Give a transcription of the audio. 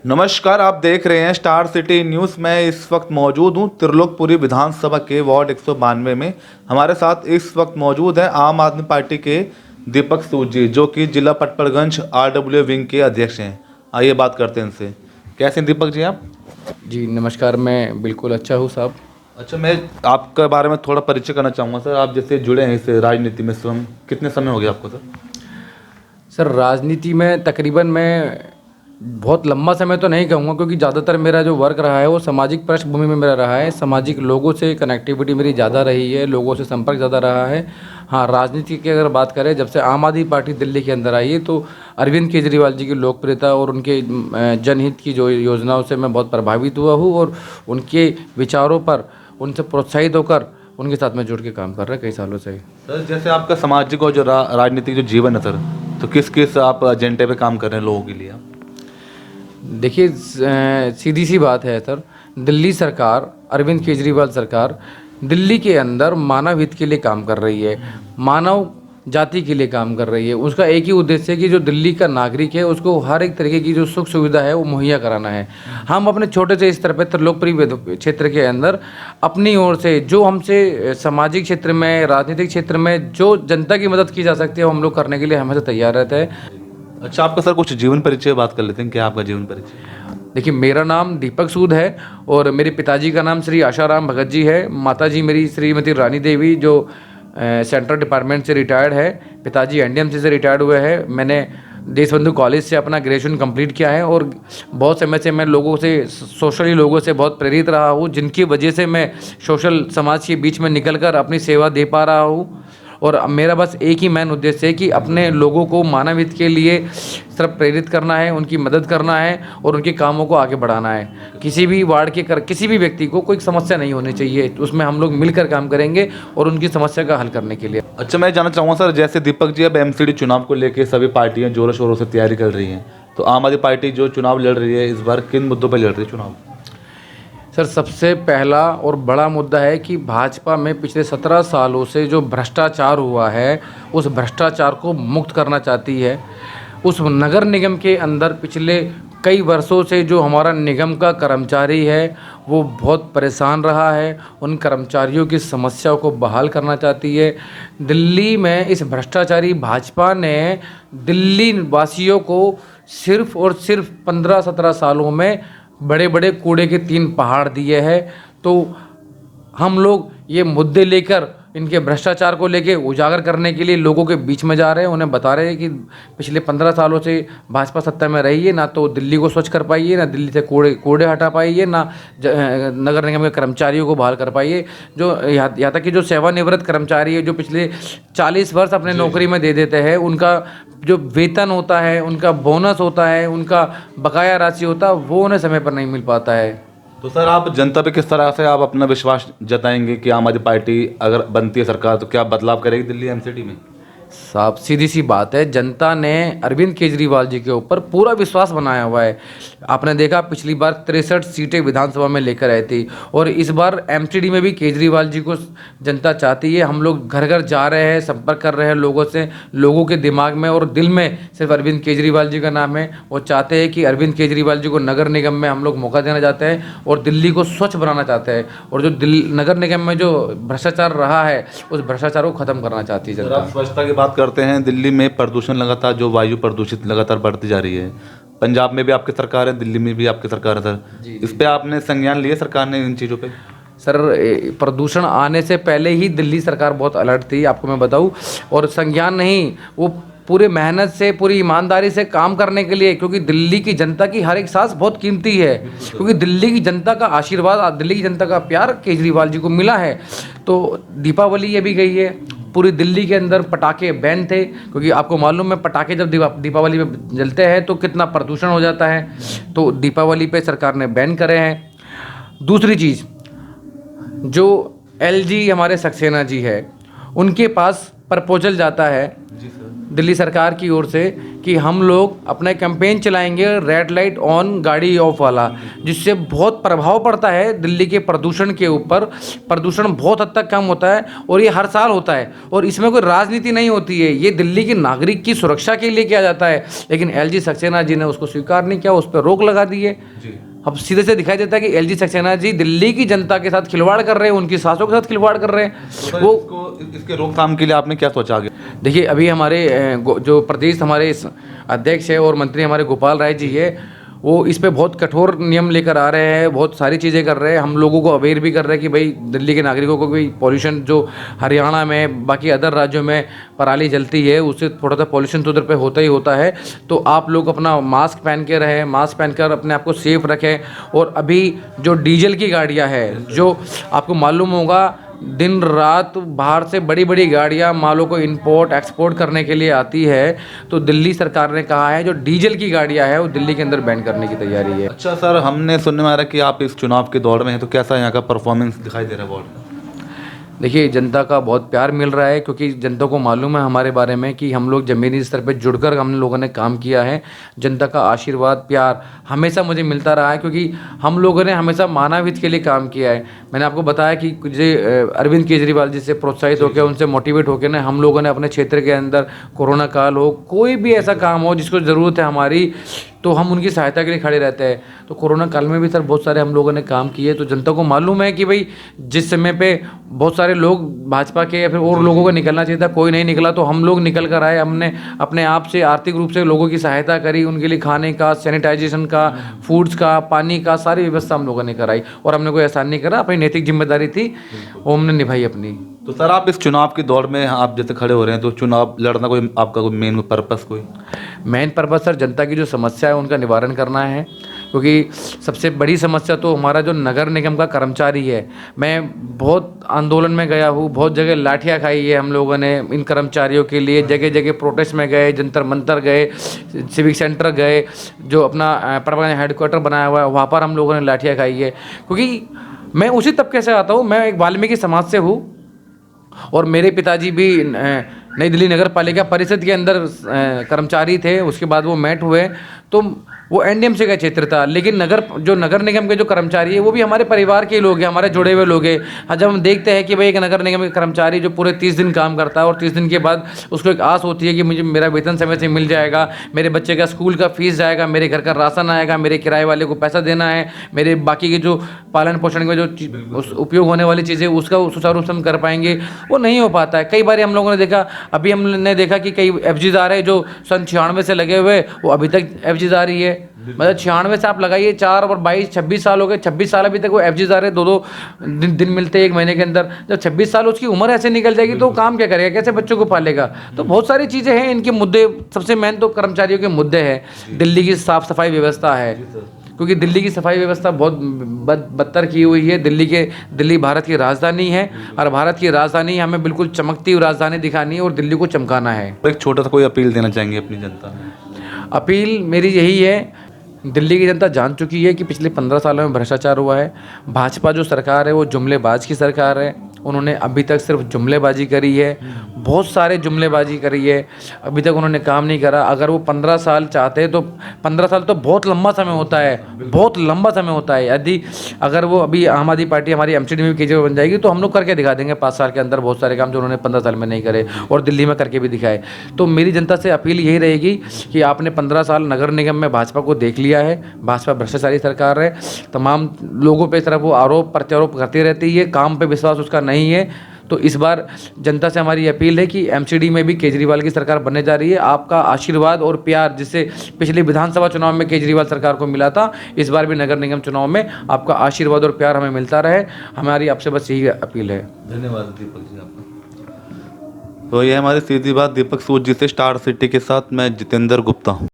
नमस्कार, आप देख रहे हैं स्टार सिटी न्यूज़। मैं इस वक्त मौजूद हूं त्रिलोकपुरी विधानसभा के वार्ड 192 में। हमारे साथ इस वक्त मौजूद है आम आदमी पार्टी के दीपक सूद जी, जो कि जिला पटपड़गंज RW विंग के अध्यक्ष हैं। आइए बात करते हैं इनसे। कैसे हैं दीपक जी आप? जी नमस्कार, मैं बिल्कुल अच्छा हूँ साहब। अच्छा, मैं आपके बारे में थोड़ा परिचय करना चाहूँगा सर। आप जैसे जुड़े हैं इस राजनीति में स्वयं, कितने समय हो गया आपको सर? सर राजनीति में तकरीबन मैं बहुत लंबा समय तो नहीं कहूँगा, क्योंकि ज़्यादातर मेरा जो वर्क रहा है वो सामाजिक पृष्ठभूमि में मेरा रहा है। सामाजिक लोगों से कनेक्टिविटी मेरी ज़्यादा रही है, लोगों से संपर्क ज़्यादा रहा है। हाँ, राजनीति की अगर बात करें, जब से आम आदमी पार्टी दिल्ली के अंदर आई है तो अरविंद केजरीवाल जी की लोकप्रियता और उनके जनहित की जो योजनाओं से मैं बहुत प्रभावित हुआ हूँ, और उनके विचारों पर उनसे प्रोत्साहित होकर उनके साथ में जुड़ के काम कर रहे हैं कई सालों से। सर जैसे आपका सामाजिक और जो राजनीतिक जो जीवन है सर, तो किस किस आप एजेंडे पे काम कर रहे हैं लोगों के लिए आप? देखिए, सीधी सी बात है सर, दिल्ली सरकार, अरविंद केजरीवाल सरकार दिल्ली के अंदर मानव हित के लिए काम कर रही है, मानव जाति के लिए काम कर रही है। उसका एक ही उद्देश्य है कि जो दिल्ली का नागरिक है उसको हर एक तरीके की जो सुख सुविधा है वो मुहैया कराना है। हम अपने छोटे से स्तर पर त्रिलोकपुरी क्षेत्र के अंदर अपनी ओर से जो हमसे सामाजिक क्षेत्र में, राजनीतिक क्षेत्र में जो जनता की मदद की जा सकती है वो हम लोग करने के लिए हमेशा तैयार रहते हैं। अच्छा, आपका सर कुछ जीवन परिचय बात कर लेते हैं। क्या आपका जीवन परिचय? देखिए, मेरा नाम दीपक सूद है और मेरे पिताजी का नाम श्री आशाराम भगत जी है। माताजी मेरी श्रीमती रानी देवी, जो सेंट्रल डिपार्टमेंट से रिटायर्ड है। पिताजी NDMC से रिटायर्ड हुए हैं। मैंने देशबंधु कॉलेज से अपना ग्रेजुएशन कंप्लीट किया है और बहुत समय से मैं लोगों से, सोशली लोगों से बहुत प्रेरित रहा हूँ, जिनकी वजह से मैं सोशल समाज के बीच में निकलकर अपनी सेवा दे पा रहा हूँ। और मेरा बस एक ही मेन उद्देश्य है कि अपने लोगों को मानव हित के लिए सिर्फ प्रेरित करना है, उनकी मदद करना है और उनके कामों को आगे बढ़ाना है। किसी भी वार्ड के किसी भी व्यक्ति को कोई समस्या नहीं होनी चाहिए, उसमें हम लोग मिलकर काम करेंगे और उनकी समस्या का हल करने के लिए। अच्छा, मैं जानना चाहूँगा सर, जैसे दीपक जी अब MCD चुनाव को लेकर सभी पार्टियाँ जोरों शोरों से तैयारी कर रही हैं, तो आम आदमी पार्टी जो चुनाव लड़ रही है इस बार किन मुद्दों पर लड़ रही है चुनाव? सर, सबसे पहला और बड़ा मुद्दा है कि भाजपा में पिछले 17 सालों से जो भ्रष्टाचार हुआ है उस भ्रष्टाचार को मुक्त करना चाहती है। उस नगर निगम के अंदर पिछले कई वर्षों से जो हमारा निगम का कर्मचारी है वो बहुत परेशान रहा है, उन कर्मचारियों की समस्याओं को बहाल करना चाहती है। दिल्ली में इस भ्रष्टाचारी भाजपा ने दिल्ली वासियों को सिर्फ और सिर्फ 15-17 सालों में बड़े बड़े कूड़े के 3 पहाड़ दिए हैं। तो हम लोग ये मुद्दे लेकर, इनके भ्रष्टाचार को लेके उजागर करने के लिए लोगों के बीच में जा रहे हैं। उन्हें बता रहे हैं कि पिछले 15 सालों से भाजपा सत्ता में रही है, ना तो दिल्ली को स्वच्छ कर पाई है, ना दिल्ली से कूड़े हटा पाई है, ना नगर निगम के कर्मचारियों को बहाल कर पाई है। जो यहाँ तक कि जो सेवानिवृत्त कर्मचारी है, जो पिछले 40 वर्ष अपने नौकरी में दे देते हैं, उनका जो वेतन होता है, उनका बोनस होता है, उनका बकाया राशि होता है, वो उन्हें समय पर नहीं मिल पाता है। तो सर आप जनता पे किस तरह से आप अपना विश्वास जताएंगे कि आम आदमी पार्टी अगर बनती है सरकार तो क्या बदलाव करेगी दिल्ली MCD में? साहब, सीधी सी बात है, जनता ने अरविंद केजरीवाल जी के ऊपर पूरा विश्वास बनाया हुआ है। आपने देखा, पिछली बार 63 सीटें विधानसभा में लेकर आए थे और इस बार MCD में भी केजरीवाल जी को जनता चाहती है। हम लोग घर घर जा रहे हैं, संपर्क कर रहे हैं लोगों से। लोगों के दिमाग में और दिल में सिर्फ अरविंद केजरीवाल जी का नाम है। वो चाहते हैं कि अरविंद केजरीवाल जी को नगर निगम में हम लोग मौका देना चाहते हैं और दिल्ली को स्वच्छ बनाना चाहते हैं। और जो नगर निगम में जो भ्रष्टाचार रहा है उस भ्रष्टाचार को ख़त्म करना चाहती है जनता। स्वच्छता की बात करते हैं, दिल्ली में प्रदूषण लगातार, जो वायु प्रदूषित लगातार बढ़ती जा रही है। पंजाब में भी आपकी सरकार है, दिल्ली में भी आपकी सरकार है सर। इस पे आपने संज्ञान लिए सरकार ने इन चीज़ों पे? सर, प्रदूषण आने से पहले ही दिल्ली सरकार बहुत अलर्ट थी, आपको मैं बताऊं। और संज्ञान नहीं, वो पूरे मेहनत से, पूरी ईमानदारी से काम करने के लिए, क्योंकि दिल्ली की जनता की हर एक सांस बहुत कीमती है, क्योंकि दिल्ली की जनता का आशीर्वाद, दिल्ली की जनता का प्यार केजरीवाल जी को मिला है। तो दीपावली ये भी गई है, पूरी दिल्ली के अंदर पटाखे बैन थे, क्योंकि आपको मालूम है पटाखे जब दीपावली में जलते हैं तो कितना प्रदूषण हो जाता है। तो दीपावली पे सरकार ने बैन करे हैं। दूसरी चीज़, जो LG हमारे सक्सेना जी है, उनके पास प्रपोजल जाता है जी सर। दिल्ली सरकार की ओर से कि हम लोग अपना कैंपेन चलाएंगे रेड लाइट ऑन गाड़ी ऑफ वाला, जिससे बहुत प्रभाव पड़ता है दिल्ली के प्रदूषण के ऊपर। प्रदूषण बहुत हद तक कम होता है और ये हर साल होता है और इसमें कोई राजनीति नहीं होती है, ये दिल्ली के नागरिक की सुरक्षा के लिए किया जाता है। लेकिन एलजी सक्सेना जी ने उसको स्वीकार नहीं किया, उस पर रोक लगा दी है। अब सीधे से दिखाई देता है कि एलजी सक्सेना जी दिल्ली की जनता के साथ खिलवाड़ कर रहे हैं, उनकी सांसों के साथ खिलवाड़ कर रहे हैं। वो इसके रोकथाम के लिए आपने क्या सोचा आगे? देखिए, अभी हमारे जो प्रदेश हमारे अध्यक्ष है और मंत्री हमारे गोपाल राय जी है, वो इस पे बहुत कठोर नियम लेकर आ रहे हैं, बहुत सारी चीज़ें कर रहे हैं। हम लोगों को अवेयर भी कर रहे हैं कि भाई दिल्ली के नागरिकों को भी पॉल्यूशन जो हरियाणा में बाकी अदर राज्यों में पराली जलती है उससे थोड़ा सा पॉल्यूशन तो उधर पे होता ही होता है। तो आप लोग अपना मास्क पहन के रहें, मास्क पहनकर अपने आप को सेफ रखें। और अभी जो डीजल की गाड़ियाँ हैं, जो आपको मालूम होगा दिन रात बाहर से बड़ी बड़ी गाड़ियां मालों को इंपोर्ट एक्सपोर्ट करने के लिए आती है, तो दिल्ली सरकार ने कहा है जो डीजल की गाड़ियां है वो दिल्ली के अंदर बैन करने की तैयारी है। अच्छा सर, हमने सुनने में आ रहा है कि आप इस चुनाव के दौर में हैं, तो कैसा यहाँ का परफॉर्मेंस दिखाई दे रहा है वार्ड में? देखिए, जनता का बहुत प्यार मिल रहा है क्योंकि जनता को मालूम है हमारे बारे में कि हम लोग ज़मीनी स्तर पे जुड़कर हम लोगों ने काम किया है। जनता का आशीर्वाद प्यार हमेशा मुझे मिलता रहा है क्योंकि हम लोगों ने हमेशा मानव हित के लिए काम किया है। मैंने आपको बताया कि मुझे अरविंद केजरीवाल जी से प्रोत्साहित होकर उनसे मोटिवेट होकर ना हम लोगों ने अपने क्षेत्र के अंदर कोरोना काल हो, कोई भी ऐसा काम हो जिसको ज़रूरत है हमारी, तो हम उनकी सहायता के लिए खड़े रहते हैं। तो कोरोना काल में भी सर बहुत सारे हम लोगों ने काम किए। तो जनता को मालूम है कि भाई जिस समय पे बहुत सारे लोग भाजपा के या फिर और लोगों को निकलना चाहिए था, कोई नहीं निकला, तो हम लोग निकल कर आए। हमने अपने आप से आर्थिक रूप से लोगों की सहायता करी, उनके लिए खाने का, सैनिटाइजेशन का, फूड्स का, पानी का, सारी व्यवस्था हम लोगों ने कराई। और हमने कोई एहसान नहीं करा, अपनी नैतिक जिम्मेदारी थी वो हमने निभाई अपनी। तो सर, आप इस चुनाव के दौर में आप जैसे खड़े हो रहे हैं, तो चुनाव लड़ना कोई आपका कोई मेन पर्पस कोई? मेन पर्पस सर जनता की जो समस्या है उनका निवारण करना है, क्योंकि सबसे बड़ी समस्या तो हमारा जो नगर निगम का कर्मचारी है। मैं बहुत आंदोलन में गया हूँ, बहुत जगह लाठियाँ खाई है हम लोगों ने इन कर्मचारियों के लिए, जगह जगह प्रोटेस्ट में गए, जंतर मंतर गए, सिविक सेंटर गए, जो अपना परमानेंट हेडक्वार्टर बनाया हुआ है वहाँ पर हम लोगों ने लाठियाँ खाई है। क्योंकि मैं उसी तबके से आता हूँ, मैं एक वाल्मीकि समाज से हूँ और मेरे पिताजी भी नई दिल्ली नगर पालिका परिषद के अंदर कर्मचारी थे। उसके बाद वो मैट हुए, तो वो एनडीएमसी का क्षेत्र था। लेकिन नगर निगम के जो कर्मचारी है वो भी हमारे परिवार के लोग हैं, हमारे जुड़े हुए लोग हैं। हाँ, जब हम देखते हैं कि भाई एक नगर निगम के कर्मचारी जो पूरे 30 दिन काम करता है और 30 दिन के बाद उसको एक आस होती है कि मुझे मेरा वेतन समय से मिल जाएगा, मेरे बच्चे का स्कूल का फीस जाएगा, मेरे घर का राशन आएगा, मेरे किराए वाले को पैसा देना है, मेरे बाकी के जो पालन पोषण में जो उपयोग होने वाली चीज़ें उसका सुचारू रूप से हम कर पाएंगे, वो नहीं हो पाता है। कई बार हम लोगों ने देखा, अभी हमने देखा कि कई एफजीज आ रहे हैं जो सन 96 से लगे हुए, वो अभी तक एफजीज आ रही है। मतलब 96 से आप लगाइए 4 और 22 26 साल हो गए, 26 साल अभी तक वो एफजीज आ रहे, 2-2 दिन मिलते हैं एक महीने के अंदर। जब 26 साल उसकी उम्र ऐसे निकल जाएगी तो काम क्या करेगा, कैसे बच्चों को पालेगा? तो बहुत सारी चीज़ें हैं, इनके मुद्दे सबसे मेन तो कर्मचारियों के मुद्दे हैं। दिल्ली की साफ सफाई व्यवस्था है, क्योंकि दिल्ली की सफाई व्यवस्था बहुत बदतर की हुई है। दिल्ली भारत की राजधानी है और भारत की राजधानी हमें बिल्कुल चमकती हुई राजधानी दिखानी है और दिल्ली को चमकाना है। एक छोटा सा कोई अपील देना चाहेंगे अपनी जनता में? अपील मेरी यही है, दिल्ली की जनता जान चुकी है कि पिछले 15 सालों में भ्रष्टाचार हुआ है। भाजपा जो सरकार है वो जुमलेबाज की सरकार है, उन्होंने अभी तक सिर्फ जुमलेबाजी करी है, बहुत सारे जुमलेबाजी करी है, अभी तक उन्होंने काम नहीं करा। अगर वो 15 साल चाहते हैं तो 15 साल तो बहुत लंबा समय होता है, बहुत लंबा समय होता है। यदि अगर वो अभी आम आदमी पार्टी हमारी एमसीडी में केजरीवाल बन जाएगी तो हम लोग करके दिखा देंगे 5 साल के अंदर बहुत सारे काम जो उन्होंने 15 साल में नहीं करे और दिल्ली में करके भी दिखाए। तो मेरी जनता से अपील यही रहेगी कि आपने 15 साल नगर निगम में भाजपा को देख लिया है, भाजपा भ्रष्टाचारी सरकार है, तमाम लोगों पर तरफ वो आरोप प्रत्यारोप करती रहती है, काम पर विश्वास उसका नहीं है। तो इस बार जनता से हमारी अपील है कि एमसीडी में भी केजरीवाल की सरकार बनने जा रही है। आपका आशीर्वाद और प्यार जिससे पिछले विधानसभा चुनाव में केजरीवाल सरकार को मिला था, इस बार भी नगर निगम चुनाव में आपका आशीर्वाद और प्यार हमें मिलता रहे, हमारी आपसे बस यही अपील है। धन्यवाद दीपक जी आपका। तो ये हमारी सीधी बात दीपक सूद जी से, स्टार सिटी के साथ मैं जितेंद्र गुप्ता हूँ।